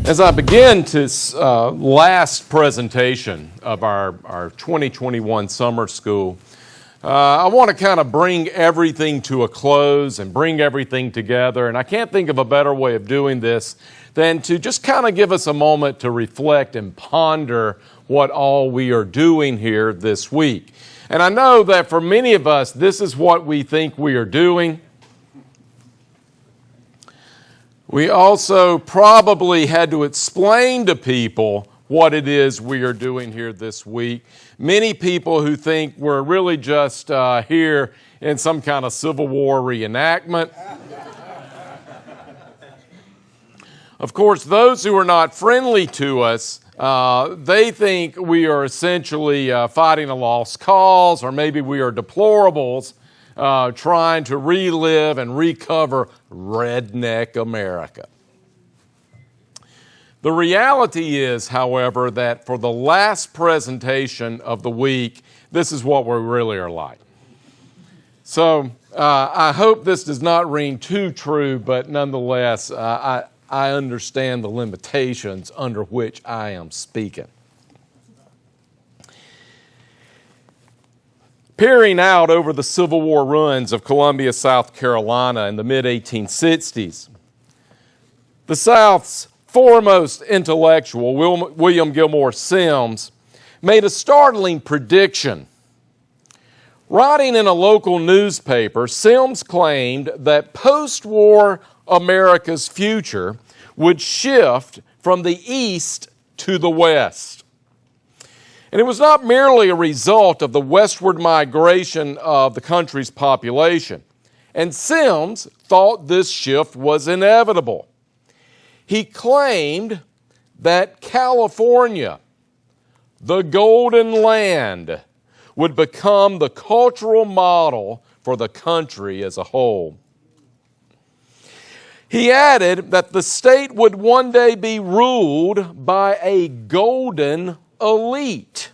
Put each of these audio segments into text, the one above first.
As I begin this last presentation of our 2021 summer school, I want to kind of bring everything to a close and bring everything together. And I can't think of a better way of doing this than to just kind of give us a moment to reflect and ponder what all we are doing here this week. And I know that for many of us, this is what we think we are doing. We also probably had to explain to people what it is we are doing here this week. Many people who think we're really just here in some kind of Civil War reenactment. Of course, those who are not friendly to us, they think we are essentially fighting a lost cause, or maybe we are deplorables trying to relive and recover redneck America. The reality is, however, that for the last presentation of the week, this is what we really are like. So I hope this does not ring too true, but nonetheless, I understand the limitations under which I am speaking. Peering out over the Civil War ruins of Columbia, South Carolina in the mid-1860s, the South's foremost intellectual, William Gilmore Simms, made a startling prediction. Writing in a local newspaper, Simms claimed that post-war America's future would shift from the East to the West. And it was not merely a result of the westward migration of the country's population. And Simms thought this shift was inevitable. He claimed that California, the Golden Land, would become the cultural model for the country as a whole. He added that the state would one day be ruled by a golden elite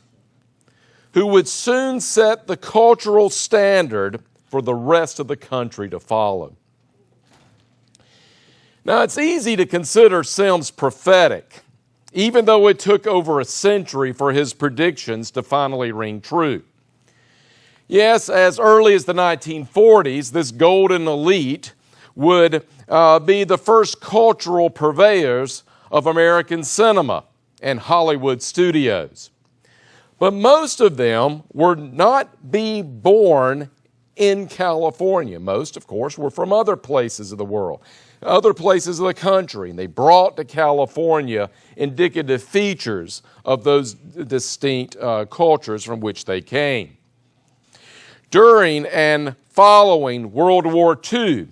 who would soon set the cultural standard for the rest of the country to follow. Now, it's easy to consider Simms prophetic, even though it took over a century for his predictions to finally ring true. Yes, as early as the 1940s, this golden elite would be the first cultural purveyors of American cinema and Hollywood studios. But most of them were not born in California. Most, of course, were from other places of the world, other places of the country, and they brought to California indicative features of those distinct cultures from which they came. During and following World War II,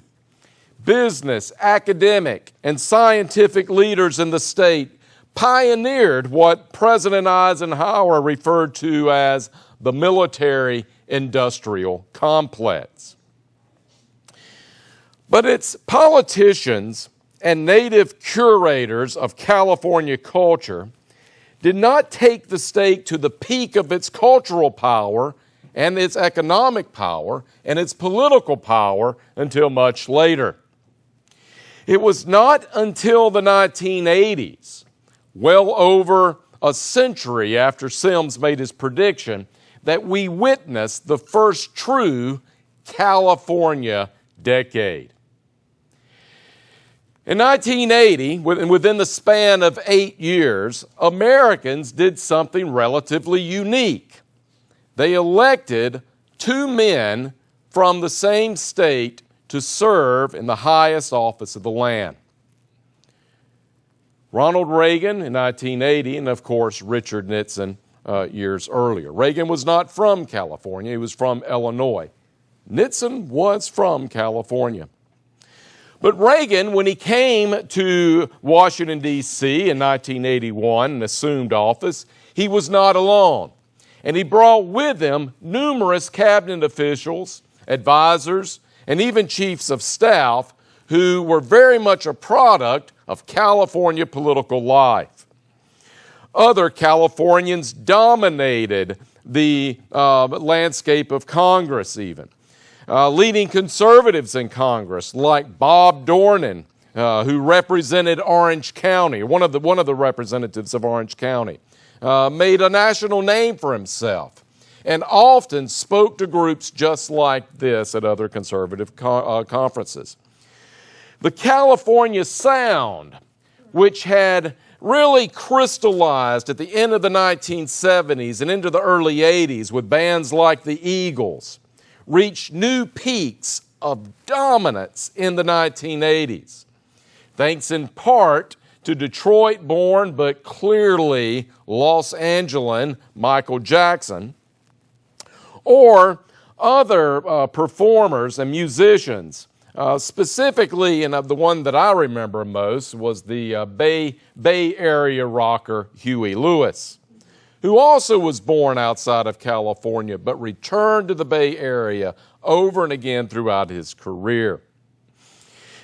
business, academic, and scientific leaders in the state pioneered what President Eisenhower referred to as the military-industrial complex. But its politicians and native curators of California culture did not take the state to the peak of its cultural power and its economic power and its political power until much later. It was not until the 1980s, well over a century after Simms made his prediction, that we witnessed the first true California decade. In 1980, within the span of 8 years, Americans did something relatively unique. They elected 2 men from the same state to serve in the highest office of the land. Ronald Reagan in 1980, and of course Richard Nixon years earlier. Reagan was not from California, he was from Illinois. Nixon was from California. But Reagan, when he came to Washington, D.C. in 1981 and assumed office, he was not alone. And he brought with him numerous cabinet officials, advisors, and even chiefs of staff who were very much a product of California political life. Other Californians dominated the landscape of Congress even. Leading conservatives in Congress like Bob Dornan, who represented Orange County, one of the representatives of Orange County, made a national name for himself and often spoke to groups just like this at other conservative conferences. The California sound, which had really crystallized at the end of the 1970s and into the early 80s with bands like the Eagles, reached new peaks of dominance in the 1980s, thanks in part to Detroit-born but clearly Los Angeles Michael Jackson, or other performers and musicians. Specifically, and the one that I remember most was the Bay Area rocker Huey Lewis, who also was born outside of California but returned to the Bay Area over and again throughout his career.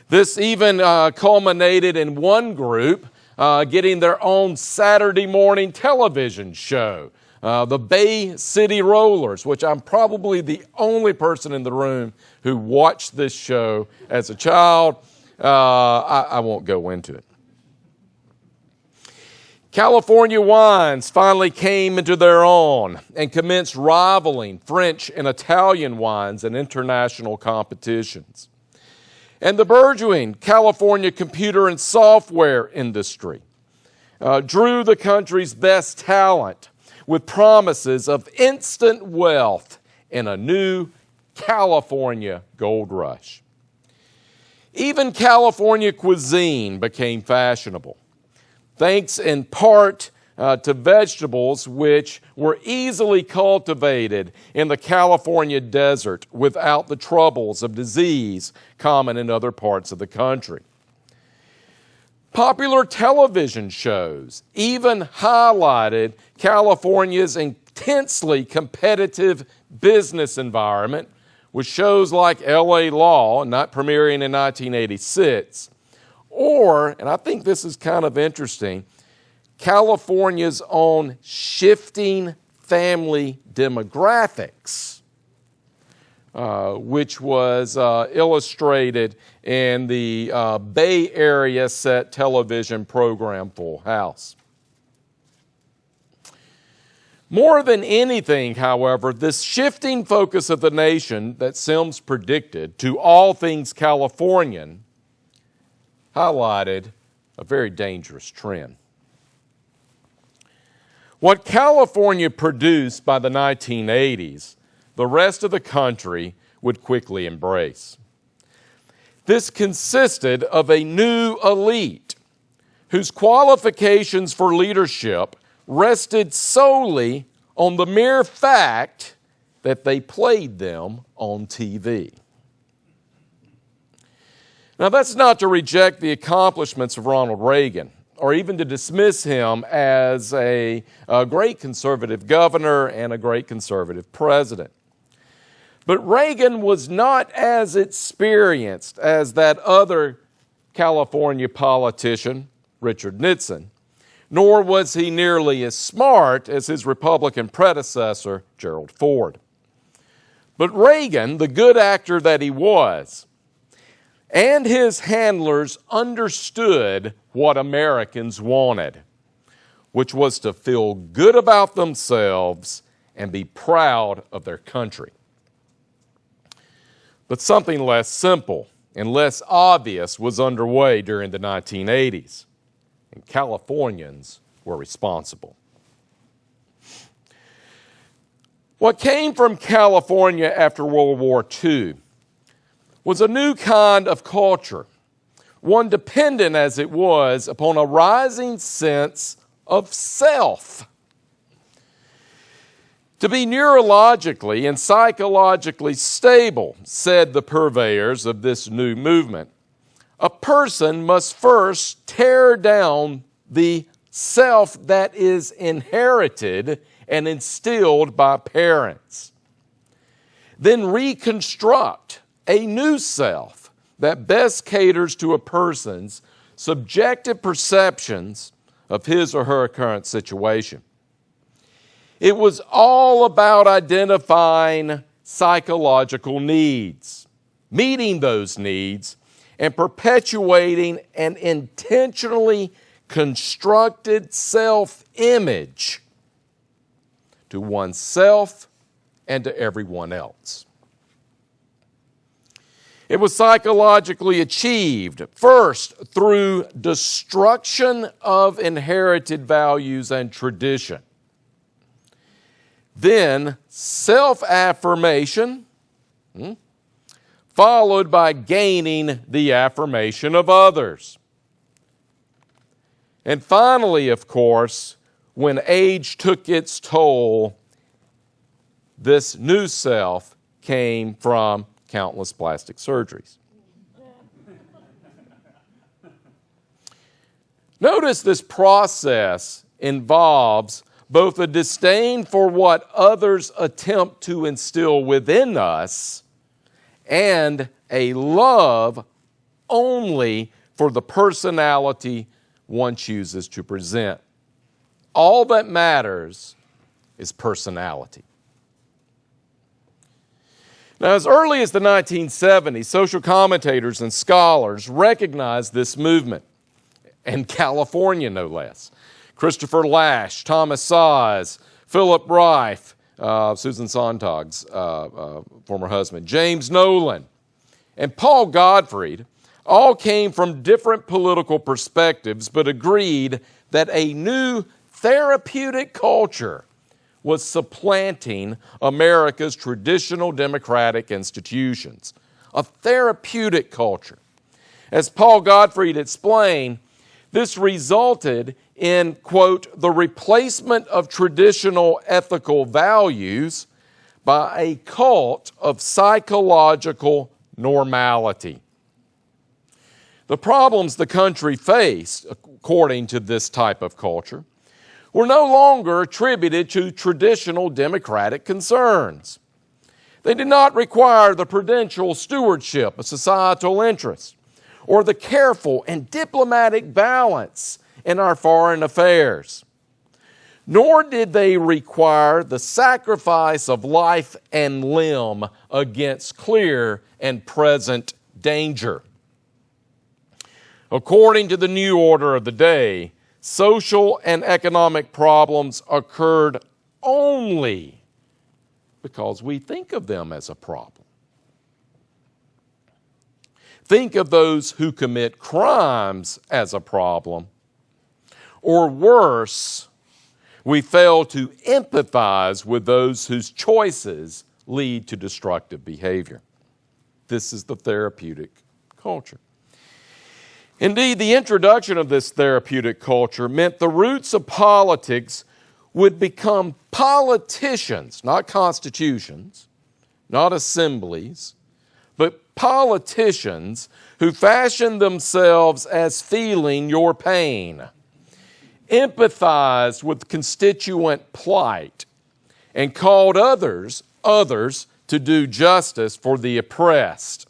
This even culminated in one group getting their own Saturday morning television show, the Bay City Rollers, which I'm probably the only person in the room who watched this show as a child. I won't go into it. California wines finally came into their own and commenced rivaling French and Italian wines in international competitions. And the burgeoning California computer and software industry drew the country's best talent with promises of instant wealth and a new California gold rush. Even California cuisine became fashionable, thanks in part to vegetables which were easily cultivated in the California desert without the troubles of disease common in other parts of the country. Popular television shows even highlighted California's intensely competitive business environment with shows like L.A. Law, not premiering in 1986, or, and I think this is kind of interesting, California's own shifting family demographics, which was illustrated in the Bay Area set television program Full House. More than anything, however, this shifting focus of the nation that Sims predicted to all things Californian highlighted a very dangerous trend. What California produced by the 1980s, the rest of the country would quickly embrace. This consisted of a new elite whose qualifications for leadership rested solely on the mere fact that they played them on TV. Now, that's not to reject the accomplishments of Ronald Reagan, or even to dismiss him as a great conservative governor and a great conservative president. But Reagan was not as experienced as that other California politician, Richard Nixon, nor was he nearly as smart as his Republican predecessor, Gerald Ford. But Reagan, the good actor that he was, and his handlers understood what Americans wanted, which was to feel good about themselves and be proud of their country. But something less simple and less obvious was underway during the 1980s, and Californians were responsible. What came from California after World War II was a new kind of culture, one dependent as it was upon a rising sense of self. To be neurologically and psychologically stable, said the purveyors of this new movement, a person must first tear down the self that is inherited and instilled by parents, then reconstruct a new self that best caters to a person's subjective perceptions of his or her current situation. It was all about identifying psychological needs, meeting those needs, and perpetuating an intentionally constructed self-image to oneself and to everyone else. It was psychologically achieved, first, through destruction of inherited values and tradition. Then, self-affirmation, followed by gaining the affirmation of others. And finally, of course, when age took its toll, this new self came from countless plastic surgeries. Notice this process involves both a disdain for what others attempt to instill within us and a love only for the personality one chooses to present. All that matters is personality. Now, as early as the 1970s, social commentators and scholars recognized this movement, and California no less. Christopher Lasch, Thomas Saz, Philip Reif, Susan Sontag's former husband, James Nolan, and Paul Gottfried all came from different political perspectives but agreed that a new therapeutic culture was supplanting America's traditional democratic institutions. A therapeutic culture. As Paul Gottfried explained, this resulted in, quote, the replacement of traditional ethical values by a cult of psychological normality. The problems the country faced, according to this type of culture, were no longer attributed to traditional democratic concerns. They did not require the prudential stewardship of societal interests or the careful and diplomatic balance in our foreign affairs. Nor did they require the sacrifice of life and limb against clear and present danger. According to the new order of the day, social and economic problems occurred only because we think of them as a problem. Think of those who commit crimes as a problem, or worse, we fail to empathize with those whose choices lead to destructive behavior. This is the therapeutic culture. Indeed, the introduction of this therapeutic culture meant the roots of politics would become politicians, not constitutions, not assemblies, but politicians who fashioned themselves as feeling your pain, empathized with constituent plight, and called others to do justice for the oppressed,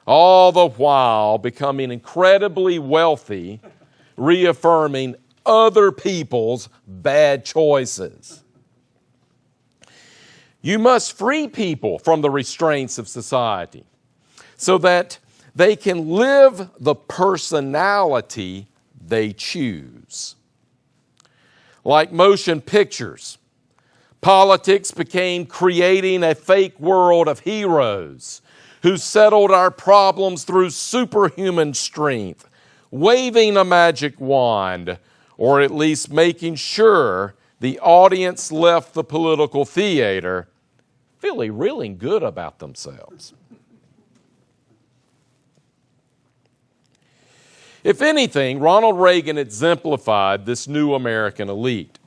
all the while becoming incredibly wealthy, reaffirming other people's bad choices. You must free people from the restraints of society so that they can live the personality they choose. Like motion pictures, politics became creating a fake world of heroes who settled our problems through superhuman strength, waving a magic wand, or at least making sure the audience left the political theater feeling really good about themselves. If anything, Ronald Reagan exemplified this new American elite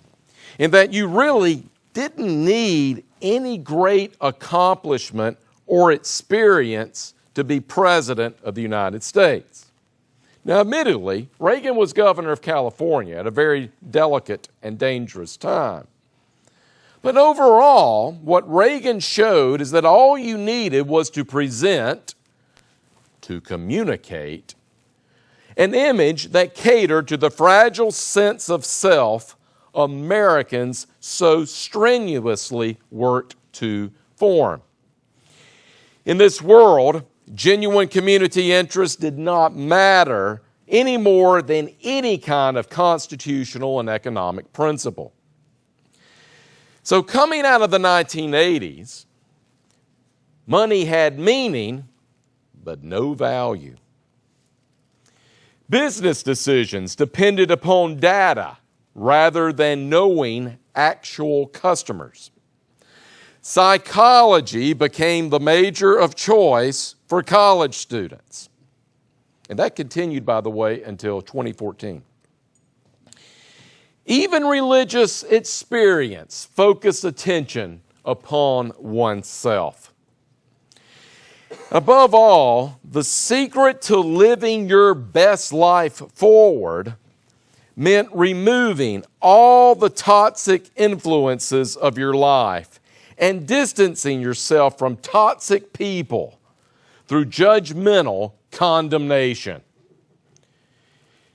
in that you really didn't need any great accomplishment or experience to be President of the United States. Now, admittedly, Reagan was governor of California at a very delicate and dangerous time. But overall, what Reagan showed is that all you needed was to present, to communicate, an image that catered to the fragile sense of self Americans so strenuously worked to form. In this world Genuine community interest did not matter any more than any kind of constitutional and economic principle. So coming out of the 1980s, money had meaning, but no value. Business decisions depended upon data rather than knowing actual customers. Psychology became the major of choice for college students. And that continued, by the way, until 2014. Even religious experience focused attention upon oneself. Above all, the secret to living your best life forward meant removing all the toxic influences of your life and distancing yourself from toxic people through judgmental condemnation.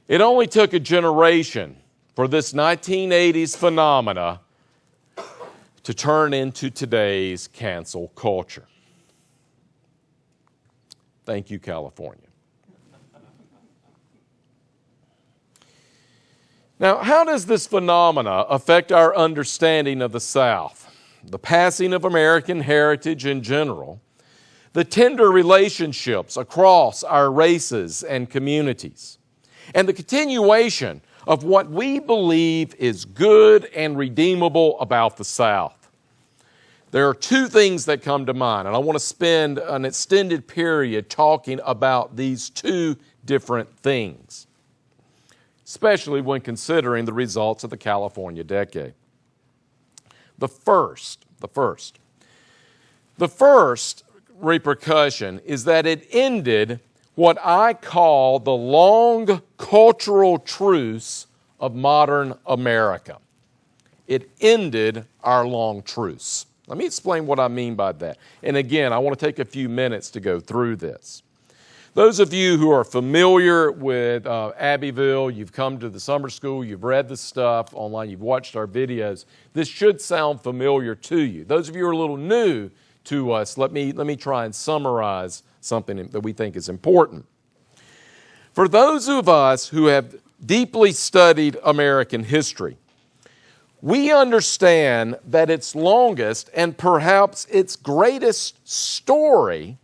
It only took a generation for this 1980s phenomena to turn into today's cancel culture. Thank you, California. Now, how does this phenomena affect our understanding of the South? The passing of American heritage in general, the tender relationships across our races and communities, and the continuation of what we believe is good and redeemable about the South. There are two things that come to mind, and I want to spend an extended period talking about these two different things, especially when considering the results of the California decade. The first repercussion is that it ended what I call the long cultural truce of modern America. It ended our long truce. Let me explain what I mean by that. And again, I want to take a few minutes to go through this. Those of you who are familiar with Abbeville, you've come to the summer school, you've read the stuff online, you've watched our videos, this should sound familiar to you. Those of you who are a little new to us, let me try and summarize something that we think is important. For those of us who have deeply studied American history, we understand that its longest and perhaps its greatest story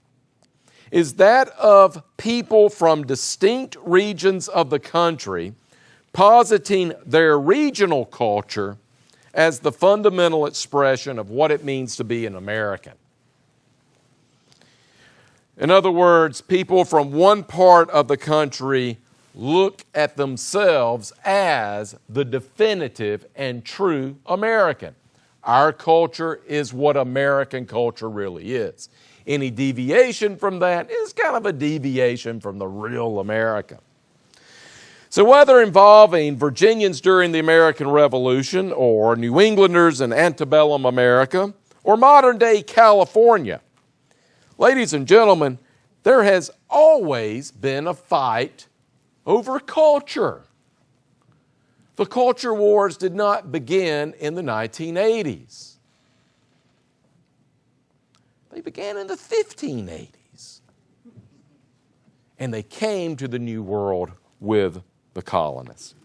is that of people from distinct regions of the country positing their regional culture as the fundamental expression of what it means to be an American. In other words, people from one part of the country look at themselves as the definitive and true American. Our culture is what American culture really is. Any deviation from that is kind of a deviation from the real America. So whether involving Virginians during the American Revolution or New Englanders in antebellum America or modern-day California, ladies and gentlemen, there has always been a fight over culture. The culture wars did not begin in the 1980s. They began in the 1580s. And they came to the New World with the colonists.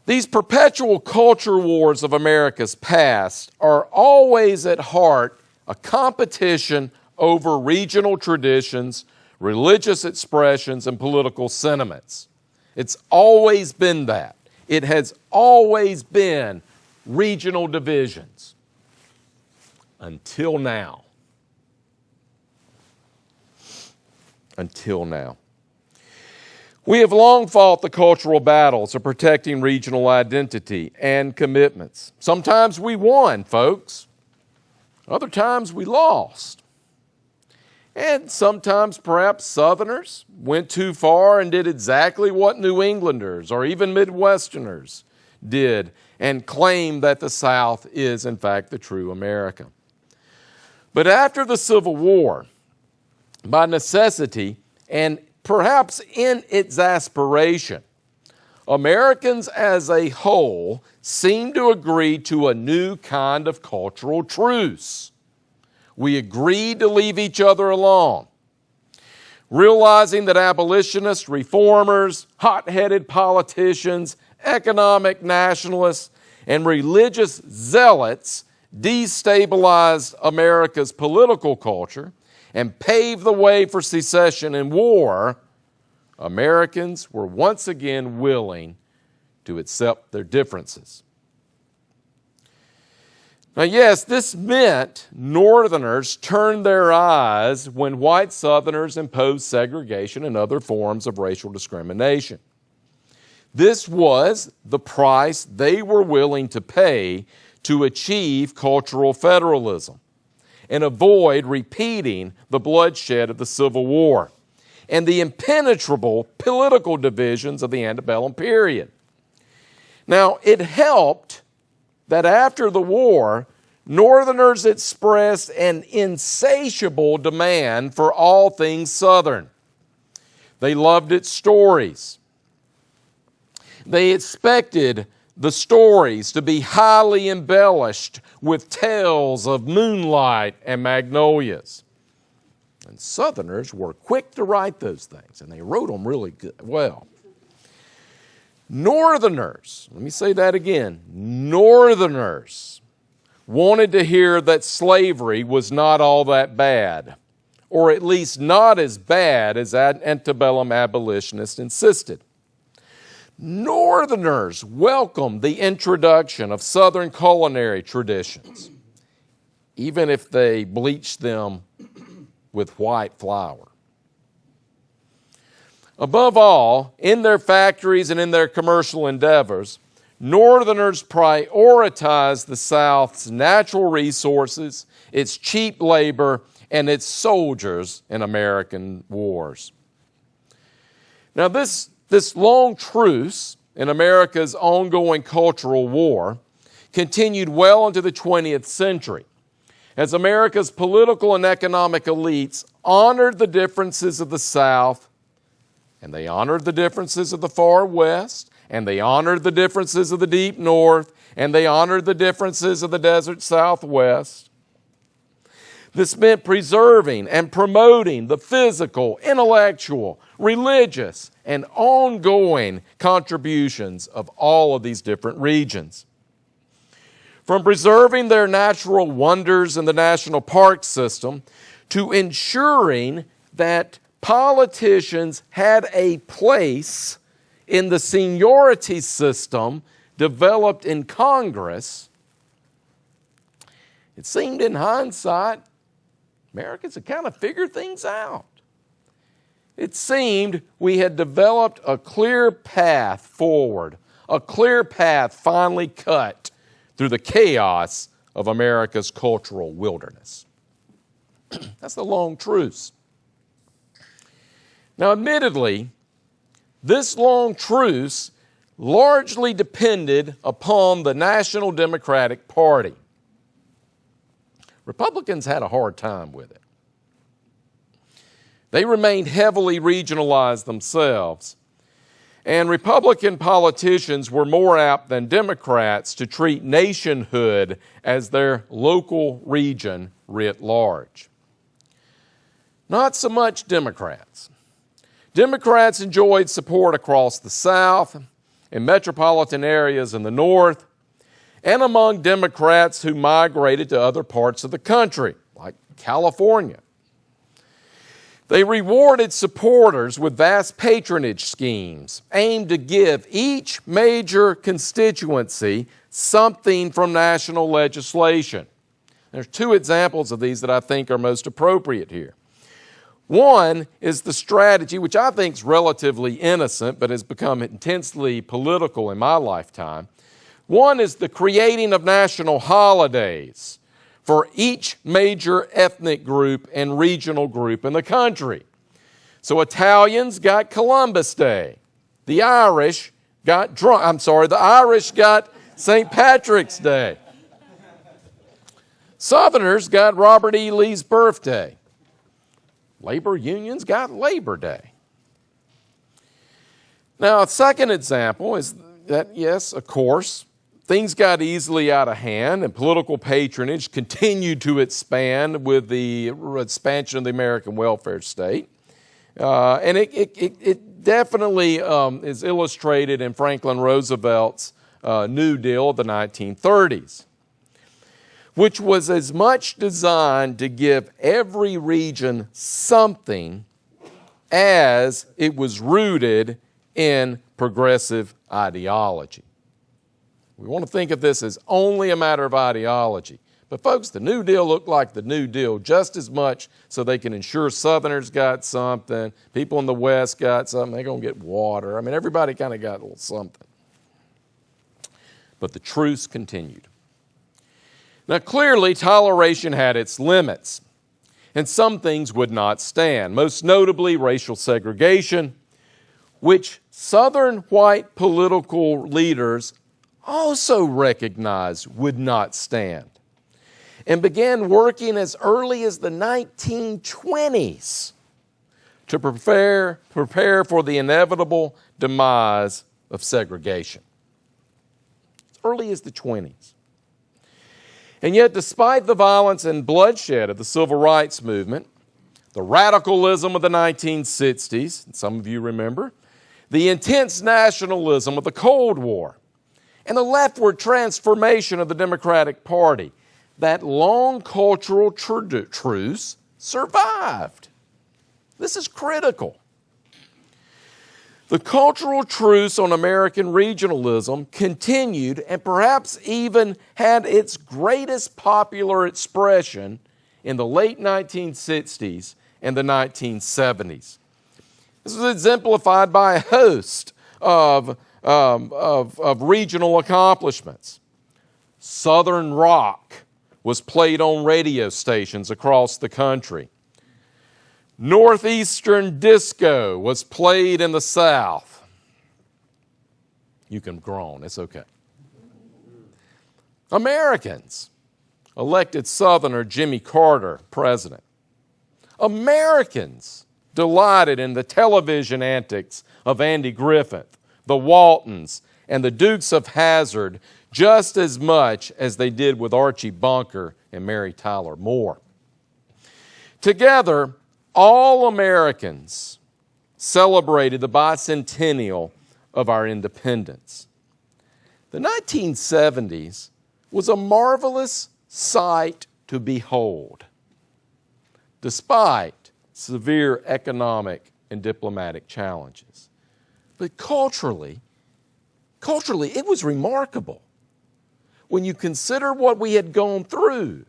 These perpetual culture wars of America's past are always at heart a competition over regional traditions, religious expressions, and political sentiments. It's always been that. It has always been regional divisions. Until now. Until now. We have long fought the cultural battles of protecting regional identity and commitments. Sometimes we won, folks. Other times we lost. And sometimes perhaps Southerners went too far and did exactly what New Englanders or even Midwesterners did and claimed that the South is in fact the true America. But after the Civil War, by necessity and perhaps in exasperation, Americans as a whole seemed to agree to a new kind of cultural truce. we agreed to leave each other alone. Realizing that abolitionists, reformers, hot-headed politicians, economic nationalists, and religious zealots destabilized America's political culture and paved the way for secession and war, Americans were once again willing to accept their differences. Now, yes, this meant Northerners turned their eyes when white Southerners imposed segregation and other forms of racial discrimination. This was the price they were willing to pay to achieve cultural federalism and avoid repeating the bloodshed of the Civil War and the impenetrable political divisions of the antebellum period. Now, it helped that after the war, Northerners expressed an insatiable demand for all things Southern. They loved its stories. They expected the stories to be highly embellished with tales of moonlight and magnolias. And Southerners were quick to write those things, and they wrote them really well. Northerners, let me say that again, Northerners wanted to hear that slavery was not all that bad, or at least not as bad as antebellum abolitionists insisted. Northerners welcomed the introduction of Southern culinary traditions, even if they bleached them with white flour. Above all, in their factories and in their commercial endeavors, Northerners prioritized the South's natural resources, its cheap labor, and its soldiers in American wars. Now, this long truce in America's ongoing cultural war continued well into the 20th century, as America's political and economic elites honored the differences of the South, and they honored the differences of the far West, and they honored the differences of the deep North, and they honored the differences of the desert Southwest. This meant preserving and promoting the physical, intellectual, religious, and ongoing contributions of all of these different regions. From preserving their natural wonders in the national park system to ensuring that politicians had a place in the seniority system developed in Congress, it seemed in hindsight, Americans had kind of figured things out. It seemed we had developed a clear path forward, a clear path finally cut through the chaos of America's cultural wilderness. That's the long truce. Now, admittedly, this long truce largely depended upon the National Democratic Party. Republicans had a hard time with it. They remained heavily regionalized themselves, and Republican politicians were more apt than Democrats to treat nationhood as their local region writ large. Not so much Democrats. Democrats enjoyed support across the South, in metropolitan areas in the North, and among Democrats who migrated to other parts of the country, like California. They rewarded supporters with vast patronage schemes aimed to give each major constituency something from national legislation. There's two examples of these that I think are most appropriate here. One is the strategy, which I think is relatively innocent, but has become intensely political in my lifetime. One is the creating of national holidays for each major ethnic group and regional group in the country. So Italians got Columbus Day. The Irish got St. Patrick's Day. Southerners got Robert E. Lee's birthday. Labor unions got Labor Day. Now, a second example is that, yes, of course, things got easily out of hand, and political patronage continued to expand with the expansion of the American welfare state. And it definitely is illustrated in Franklin Roosevelt's New Deal of the 1930s, which was as much designed to give every region something as it was rooted in progressive ideology. We want to think of this as only a matter of ideology. But folks, the New Deal looked like the New Deal just as much so they can ensure Southerners got something, people in the West got something, they're going to get water. I mean, everybody kind of got a little something. But the truce continued. Now, clearly, toleration had its limits, and some things would not stand, most notably racial segregation, which Southern white political leaders also recognized would not stand, and began working as early as the 1920s to prepare for the inevitable demise of segregation. As early as the 20s. And yet, despite the violence and bloodshed of the civil rights movement, the radicalism of the 1960s, and some of you remember, the intense nationalism of the Cold War, and the leftward transformation of the Democratic Party, that long cultural truce survived. This is critical. The cultural truce on American regionalism continued and perhaps even had its greatest popular expression in the late 1960s and the 1970s. This was exemplified by a host of regional accomplishments. Southern rock was played on radio stations across the country. Northeastern disco was played in the South. You can groan, it's okay. Americans elected Southerner Jimmy Carter president. Americans delighted in the television antics of Andy Griffith, the Waltons, and the Dukes of Hazzard just as much as they did with Archie Bunker and Mary Tyler Moore. Together, all Americans celebrated the bicentennial of our independence. The 1970s was a marvelous sight to behold, despite severe economic and diplomatic challenges. But culturally, it was remarkable when you consider what we had gone through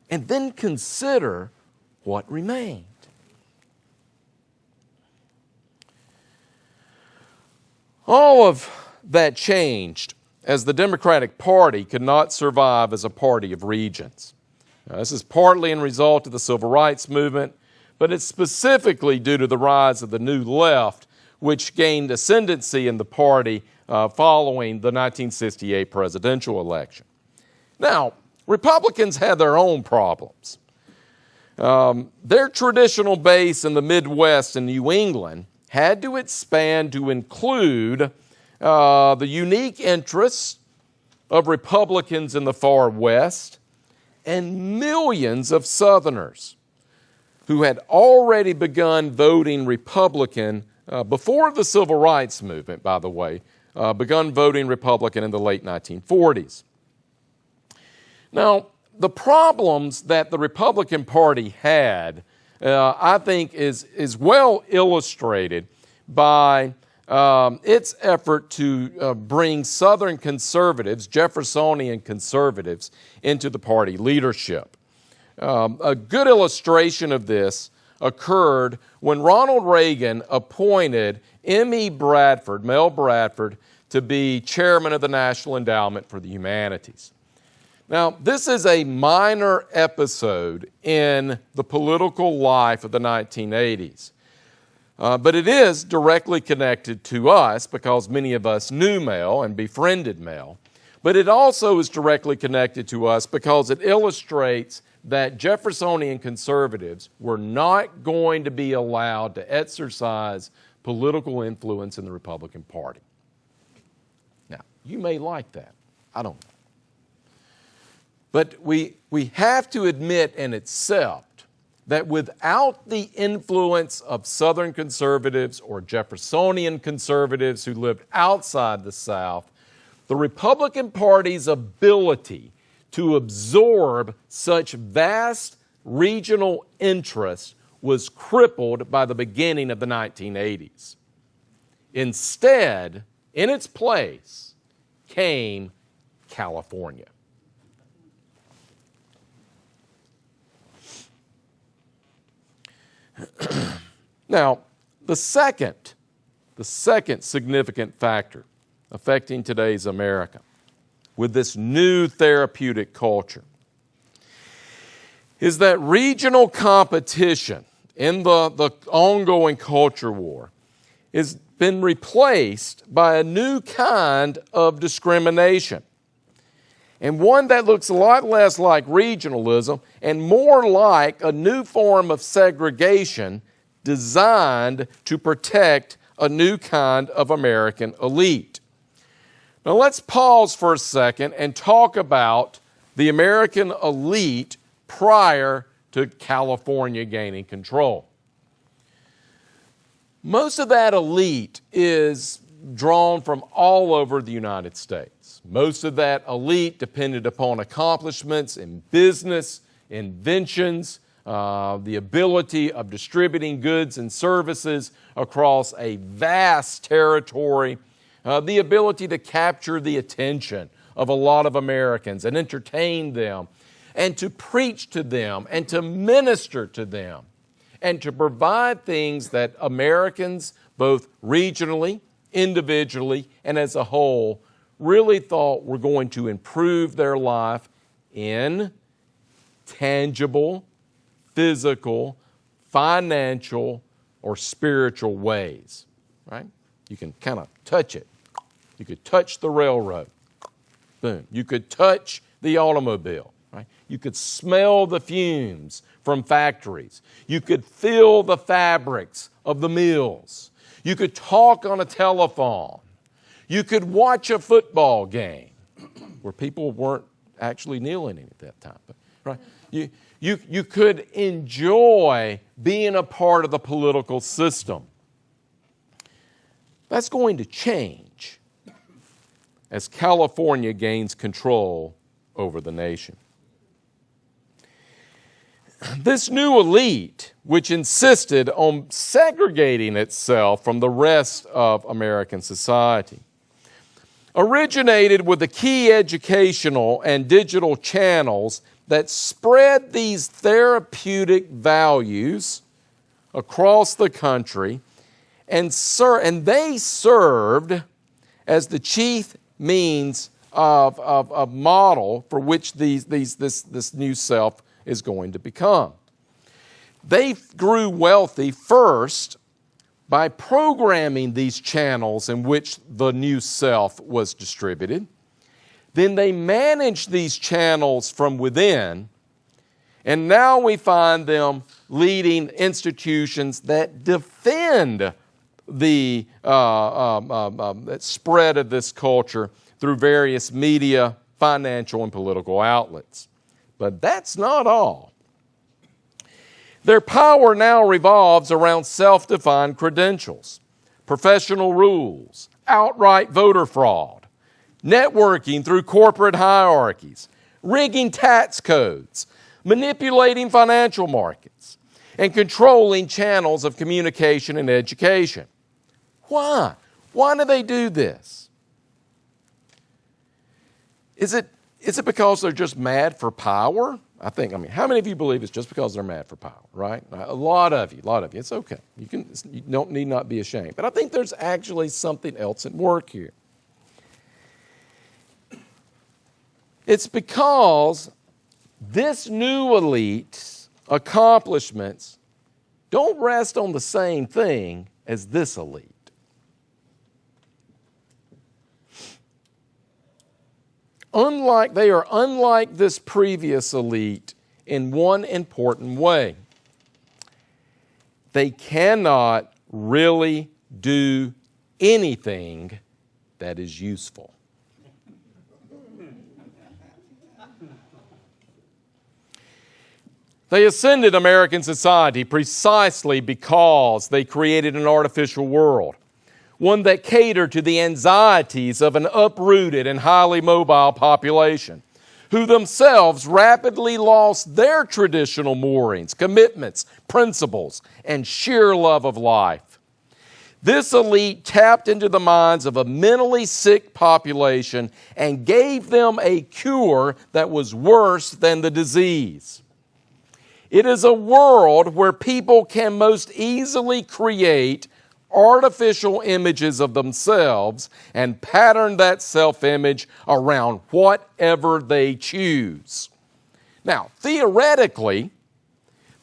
and then consider what remained. All of that changed as the Democratic Party could not survive as a party of regions. Now, this is partly in result of the Civil Rights Movement, but it's specifically due to the rise of the New Left, which gained ascendancy in the party following the 1968 presidential election. Now, Republicans had their own problems. Their traditional base in the Midwest and New England had to expand to include the unique interests of Republicans in the far West and millions of Southerners who had already begun voting Republican before the Civil Rights Movement, by the way, begun voting Republican in the late 1940s. Now, the problems that the Republican Party had, I think, is well illustrated by its effort to bring Southern conservatives, Jeffersonian conservatives, into the party leadership. A good illustration of this occurred when Ronald Reagan appointed M.E. Bradford, Mel Bradford, to be chairman of the National Endowment for the Humanities. Now, this is a minor episode in the political life of the 1980s, but it is directly connected to us because many of us knew Mel and befriended Mel, but it also is directly connected to us because it illustrates that Jeffersonian conservatives were not going to be allowed to exercise political influence in the Republican Party. Now, You may like that. I don't know. But we have to admit and accept that without the influence of Southern conservatives or Jeffersonian conservatives who lived outside the South, the Republican Party's ability to absorb such vast regional interests was crippled by the beginning of the 1980s. Instead, in its place, came California. Now, the second significant factor affecting today's America with this new therapeutic culture is that regional competition in the ongoing culture war has been replaced by a new kind of discrimination, and one that looks a lot less like regionalism and more like a new form of segregation designed to protect a new kind of American elite. Now let's pause for a second and talk about the American elite prior to California gaining control. Most of that elite is drawn from all over the United States. Most of that elite depended upon accomplishments in business, inventions, the ability of distributing goods and services across a vast territory, the ability to capture the attention of a lot of Americans and entertain them, and to preach to them, and to minister to them, and to provide things that Americans, both regionally, individually, and as a whole, really thought were going to improve their life in tangible, physical, financial, or spiritual ways, right? You can kind of touch it. You could touch the railroad. Boom. You could touch the automobile, right? You could smell the fumes from factories. You could feel the fabrics of the mills. You could talk on a telephone. You could watch a football game where people weren't actually kneeling at that time, right? You could enjoy being a part of the political system. That's going to change as California gains control over the nation. This new elite, which insisted on segregating itself from the rest of American society, originated with the key educational and digital channels that spread these therapeutic values across the country, and they served as the chief means of model for which this new self is going to become. They grew wealthy first by programming these channels in which the new self was distributed. Then they managed these channels from within, and now we find them leading institutions that defend the spread of this culture through various media, financial, and political outlets. But that's not all. Their power now revolves around self-defined credentials, professional rules, outright voter fraud, networking through corporate hierarchies, rigging tax codes, manipulating financial markets, and controlling channels of communication and education. Why? Why do they do this? Is it because they're just mad for power? How many of you believe it's just because they're mad for power, right? A lot of you. It's okay. You need not be ashamed. But I think there's actually something else at work here. It's because this new elite's accomplishments don't rest on the same thing as this elite. They are unlike this previous elite in one important way. They cannot really do anything that is useful. They ascended American society precisely because they created an artificial world, one that catered to the anxieties of an uprooted and highly mobile population, who themselves rapidly lost their traditional moorings, commitments, principles, and sheer love of life. This elite tapped into the minds of a mentally sick population and gave them a cure that was worse than the disease. It is a world where people can most easily create artificial images of themselves and pattern that self-image around whatever they choose. Now, theoretically,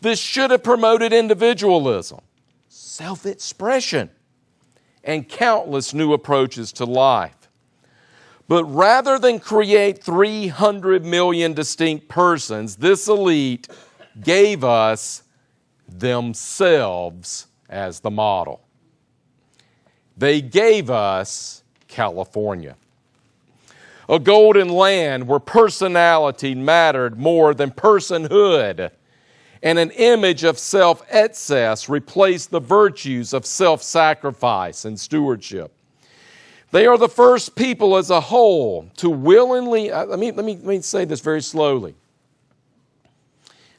this should have promoted individualism, self-expression, and countless new approaches to life. But rather than create 300 million distinct persons, this elite gave us themselves as the model. They gave us California, a golden land where personality mattered more than personhood, and an image of self-excess replaced the virtues of self-sacrifice and stewardship. They are the first people as a whole to willingly, let me say this very slowly.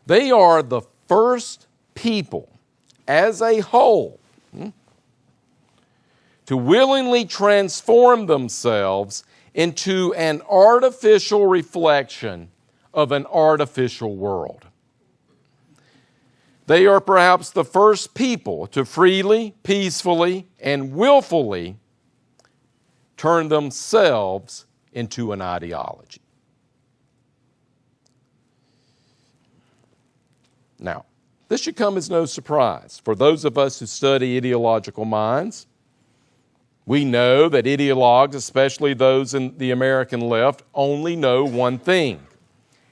They are the first people as a whole to willingly transform themselves into an artificial reflection of an artificial world. They are perhaps the first people to freely, peacefully, and willfully turn themselves into an ideology. Now, this should come as no surprise for those of us who study ideological minds. We know that ideologues, especially those in the American left, only know one thing.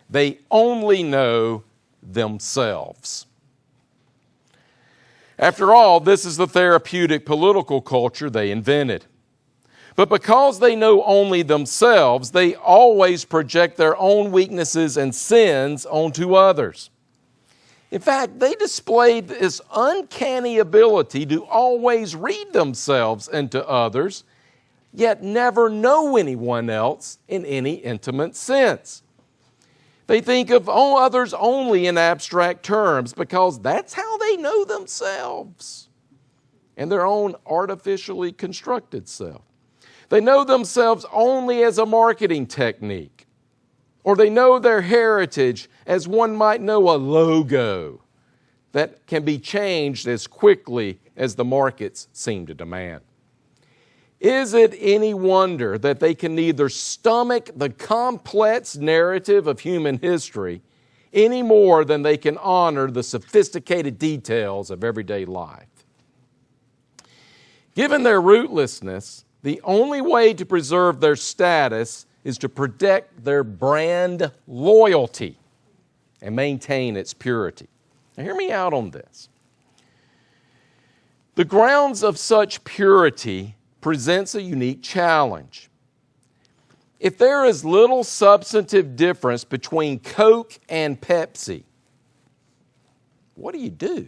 They only know themselves. After all, this is the therapeutic political culture they invented. But because they know only themselves, they always project their own weaknesses and sins onto others. In fact, they displayed this uncanny ability to always read themselves into others, yet never know anyone else in any intimate sense. They think of others only in abstract terms because that's how they know themselves and their own artificially constructed self. They know themselves only as a marketing technique, or they know their heritage as one might know a logo that can be changed as quickly as the markets seem to demand. Is it any wonder that they can neither stomach the complex narrative of human history any more than they can honor the sophisticated details of everyday life? Given their rootlessness, the only way to preserve their status is to protect their brand loyalty and maintain its purity. Now, hear me out on this. The grounds of such purity presents a unique challenge. If there is little substantive difference between Coke and Pepsi, what do you do?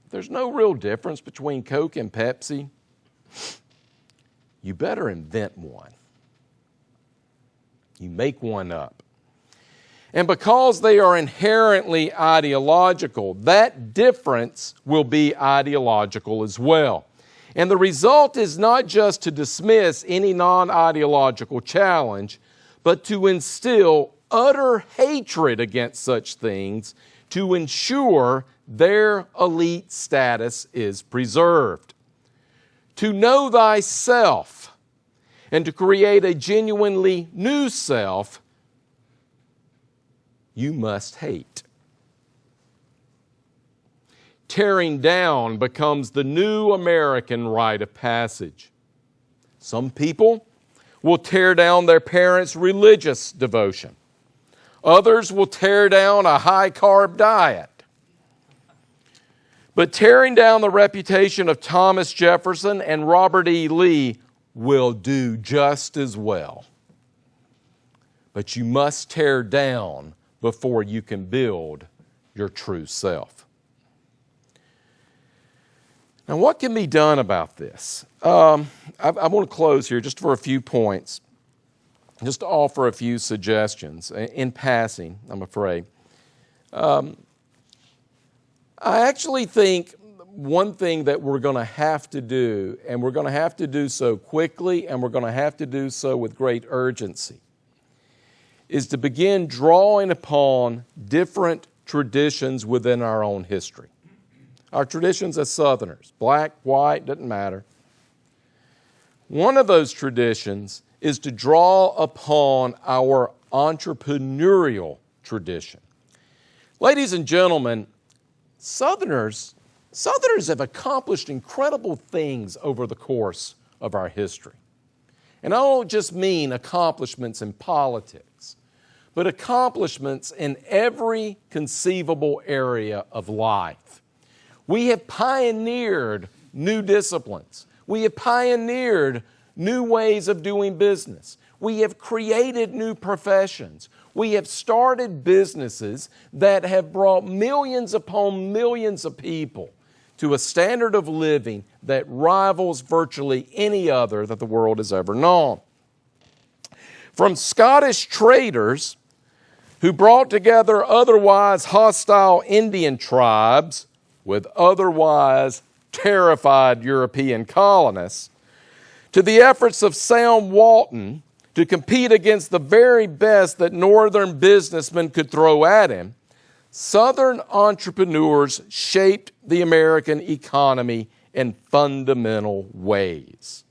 If there's no real difference between Coke and Pepsi, you better invent one. You make one up. And because they are inherently ideological, that difference will be ideological as well. And the result is not just to dismiss any non-ideological challenge, but to instill utter hatred against such things to ensure their elite status is preserved. To know thyself and to create a genuinely new self, you must hate. Tearing down becomes the new American rite of passage. Some people will tear down their parents' religious devotion. Others will tear down a high-carb diet. But tearing down the reputation of Thomas Jefferson and Robert E. Lee will do just as well. But you must tear down before you can build your true self. Now, what can be done about this? I want to close here just for a few points, just to offer a few suggestions in passing, I'm afraid. I actually think one thing that we're going to have to do, and we're going to have to do so quickly, and we're going to have to do so with great urgency, is to begin drawing upon different traditions within our own history. Our traditions as Southerners, black, white, doesn't matter. One of those traditions is to draw upon our entrepreneurial tradition. Ladies and gentlemen, Southerners have accomplished incredible things over the course of our history. And I don't just mean accomplishments in politics, but accomplishments in every conceivable area of life. We have pioneered new disciplines. We have pioneered new ways of doing business. We have created new professions. We have started businesses that have brought millions upon millions of people to a standard of living that rivals virtually any other that the world has ever known. From Scottish traders who brought together otherwise hostile Indian tribes with otherwise terrified European colonists, to the efforts of Sam Walton to compete against the very best that northern businessmen could throw at him, Southern entrepreneurs shaped the American economy in fundamental ways.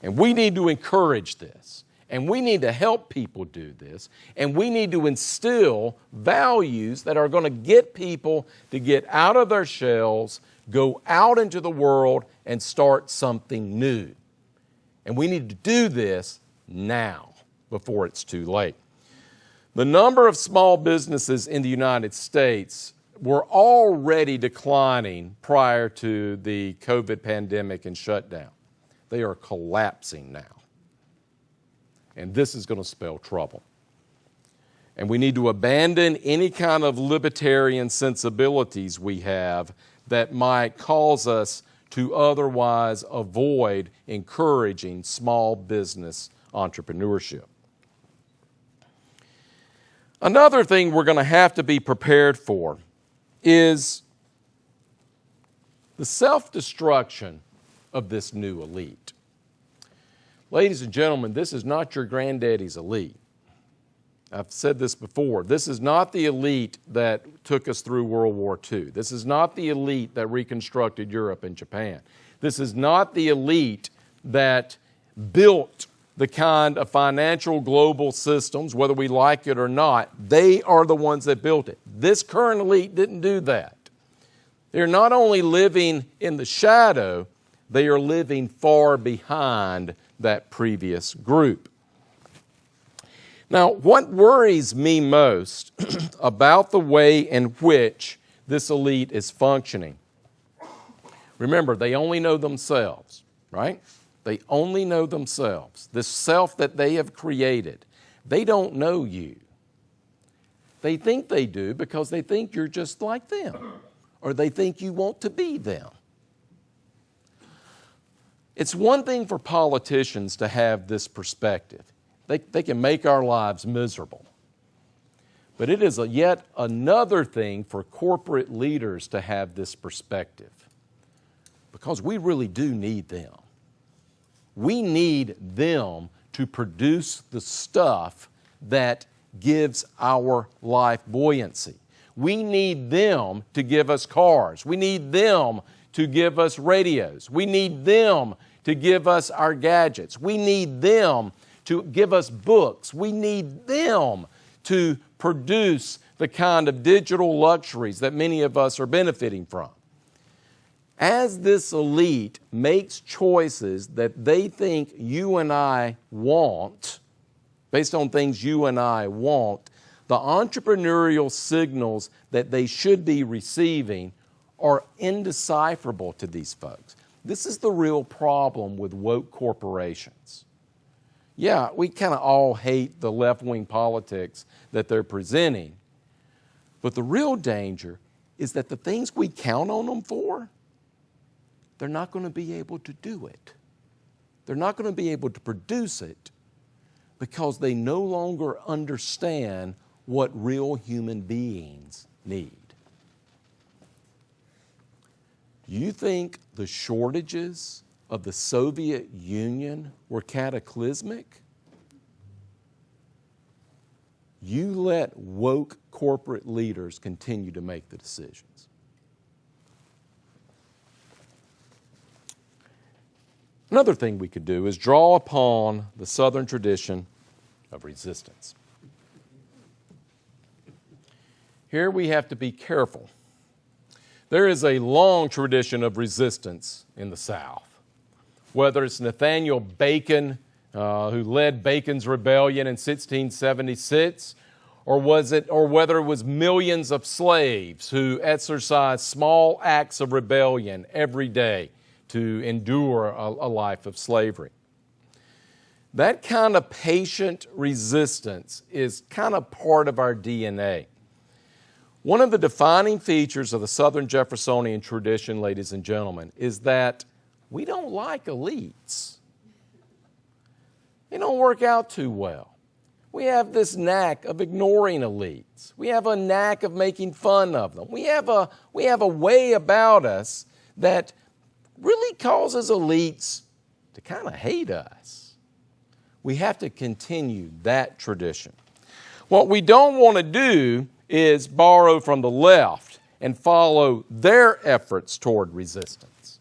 And we need to encourage this, and we need to help people do this, and we need to instill values that are going to get people to get out of their shells, go out into the world, and start something new. And we need to do this now, before it's too late. The number of small businesses in the United States were already declining prior to the COVID pandemic and shutdown. They are collapsing now. And this is going to spell trouble. And we need to abandon any kind of libertarian sensibilities we have that might cause us to otherwise avoid encouraging small business entrepreneurship. Another thing we're going to have to be prepared for is the self-destruction of this new elite. Ladies and gentlemen, this is not your granddaddy's elite. I've said this before. This is not the elite that took us through World War II. This is not the elite that reconstructed Europe and Japan. This is not the elite that built the kind of financial global systems, whether we like it or not. They are the ones that built it. This current elite didn't do that. They're not only living in the shadow, they are living far behind that previous group. Now, what worries me most about the way in which this elite is functioning, remember, they only know themselves, right? They only know themselves. This self that they have created, they don't know you. They think they do because they think you're just like them, or they think you want to be them. It's one thing for politicians to have this perspective. They can make our lives miserable. But it is yet another thing for corporate leaders to have this perspective, because we really do need them. We need them to produce the stuff that gives our life buoyancy. We need them to give us cars. We need them to give us radios. We need them to give us our gadgets. We need them to give us books. We need them to produce the kind of digital luxuries that many of us are benefiting from. As this elite makes choices that they think you and I want, based on things you and I want, the entrepreneurial signals that they should be receiving are indecipherable to these folks. This is the real problem with woke corporations. Yeah, we kind of all hate the left-wing politics that they're presenting, But the real danger is that the things we count on them for, they're not going to be able to do it. They're not going to be able to produce it because they no longer understand what real human beings need. You think the shortages of the Soviet Union were cataclysmic? You let woke corporate leaders continue to make the decisions. Another thing we could do is draw upon the Southern tradition of resistance. Here we have to be careful. There is a long tradition of resistance in the South. Whether it's Nathaniel Bacon, who led Bacon's Rebellion in 1676, or whether it was millions of slaves who exercised small acts of rebellion every day to endure a life of slavery. That kind of patient resistance is kind of part of our DNA. One of the defining features of the Southern Jeffersonian tradition, ladies and gentlemen, is that we don't like elites. They don't work out too well. We have this knack of ignoring elites. We have a knack of making fun of them. We have a way about us that really causes elites to kind of hate us. We have to continue that tradition. What we don't want to do is borrow from the left and follow their efforts toward resistance.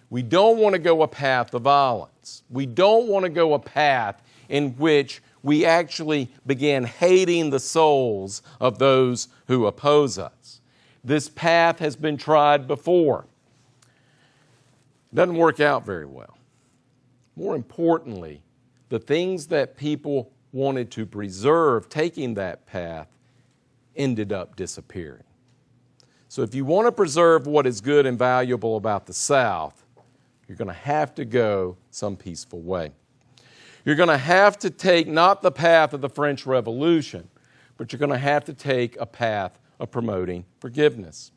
We don't want to go a path of violence. We don't want to go a path in which we actually begin hating the souls of those who oppose us. This path has been tried before. It doesn't work out very well. More importantly, the things that people wanted to preserve taking that path ended up disappearing. So if you want to preserve what is good and valuable about the South, you're going to have to go some peaceful way. You're going to have to take not the path of the French Revolution, but you're going to have to take a path of promoting forgiveness.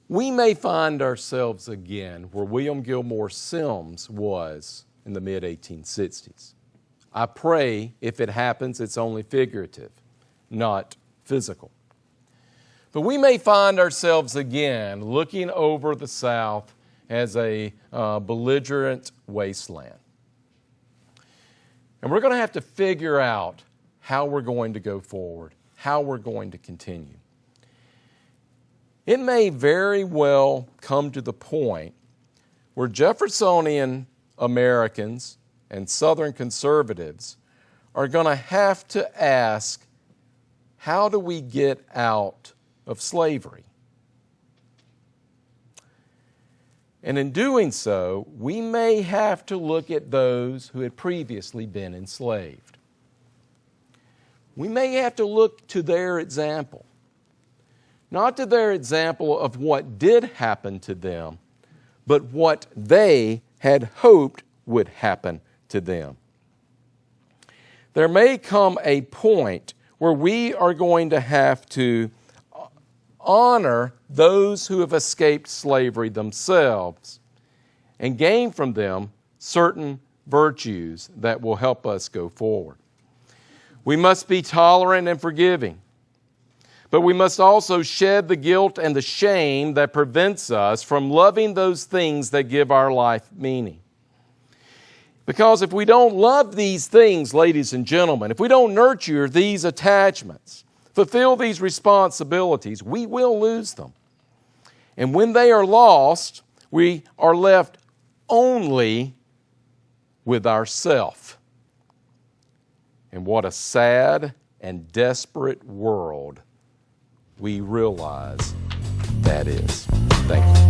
We may find ourselves again where William Gilmore Simms was in the mid-1860s. I pray if it happens, it's only figurative, not physical. But we may find ourselves again looking over the South as a belligerent wasteland. And we're going to have to figure out how we're going to go forward, how we're going to continue. It may very well come to the point where Jeffersonian Americans and Southern conservatives are going to have to ask, how do we get out of slavery? And in doing so, we may have to look at those who had previously been enslaved. We may have to look to their example. Not to their example of what did happen to them, but what they had hoped would happen to them. There may come a point where we are going to have to honor those who have escaped slavery themselves and gain from them certain virtues that will help us go forward. We must be tolerant and forgiving, but we must also shed the guilt and the shame that prevents us from loving those things that give our life meaning. Because if we don't love these things, ladies and gentlemen, if we don't nurture these attachments, fulfill these responsibilities, we will lose them. And when they are lost, we are left only with ourself. And what a sad and desperate world we realize that is. Thank you.